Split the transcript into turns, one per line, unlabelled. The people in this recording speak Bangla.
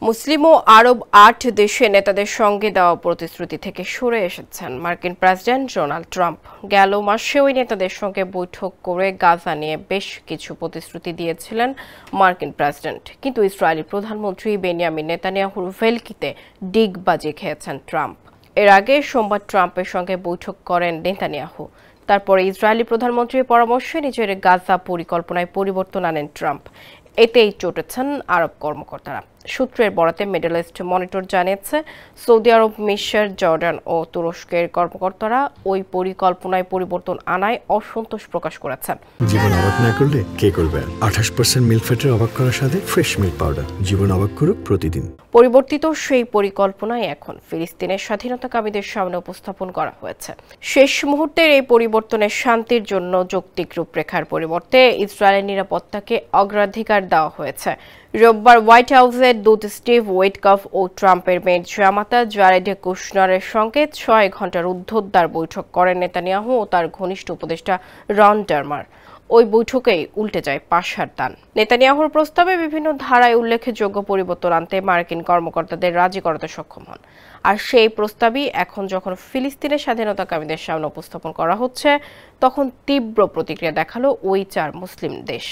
মুসলিম ও আরব ৮ দেশের নেতাদের সঙ্গে দেওয়া প্রতিশ্রুতি থেকে সরে এসেছেন মার্কিন প্রেসিডেন্ট ডোনাল্ড ট্রাম্প। গেল মাসে ওই নেতাদের সঙ্গে বৈঠক করে গাজা নিয়ে বেশ কিছু প্রতিশ্রুতি দিয়েছিলেন মার্কিন প্রেসিডেন্ট, কিন্তু ইসরায়েলি প্রধানমন্ত্রী বেনিয়ামিন নেতানিয়াহুর ভেলকিতে ডিগবাজি খেয়েছেন ট্রাম্প। এর আগে সোমবার ট্রাম্পের সঙ্গে বৈঠক করেন নেতানিয়াহু। তারপরে ইসরায়েলি প্রধানমন্ত্রীর পরামর্শে নিজের গাজা পরিকল্পনায় পরিবর্তন আনেন ট্রাম্প। এতেই চটেছেন আরব কর্মকর্তারা। সূত্রের বরাতে মিডল ইস্ট মনিটর জানিয়েছে, সৌদি আরব, মিশর, জর্ডান ও তুরস্কের কর্মকর্তারা ওই পরিকল্পনায় পরিবর্তন আনায় অসন্তোষ প্রকাশ করেছেন।
জীবন অবাক না করলে কে করবে? 28% মিল্ক ফ্যাটের অবাক করার সাথে ফ্রেশ মিল্ক পাউডার। জীবন অবাক করুক প্রতিদিন।
পরিবর্তিত সেই পরিকল্পনায় এখন ফিলিস্তিনের স্বাধীনতাকামীদের সামনে উপস্থাপন করা হয়েছে। শেষ মুহূর্তের এই পরিবর্তনের শান্তির জন্য যৌক্তিক রূপরেখার পরিবর্তে ইসরায়েলের নিরাপত্তাকে অগ্রাধিকার দেওয়া হয়েছে। রোববার হোয়াইট হাউসের দূত স্টিভ উইটকফ ও ট্রাম্পের মেয়ের জামাতা জারেড কুশনারের সঙ্গে 6 ঘণ্টার ঊর্ধ্বদ্বার বৈঠক করেন নেতানিয়াহু ও তার ঘনিষ্ঠ উপদেষ্টা রন ডারমার। ওই বৈঠকেই উল্টে যায় পাশার দান। নেতানিয়াহুর প্রস্তাবে বিভিন্ন ধারায় উল্লেখযোগ্য পরিবর্তন আনতে মার্কিন কর্মকর্তাদের রাজি করাতে সক্ষম হন। আর সেই প্রস্তাবই এখন যখন ফিলিস্তিনের স্বাধীনতাকামীদের সামনে উপস্থাপন করা হচ্ছে, তখন তীব্র প্রতিক্রিয়া দেখালো ওই 4 মুসলিম দেশ।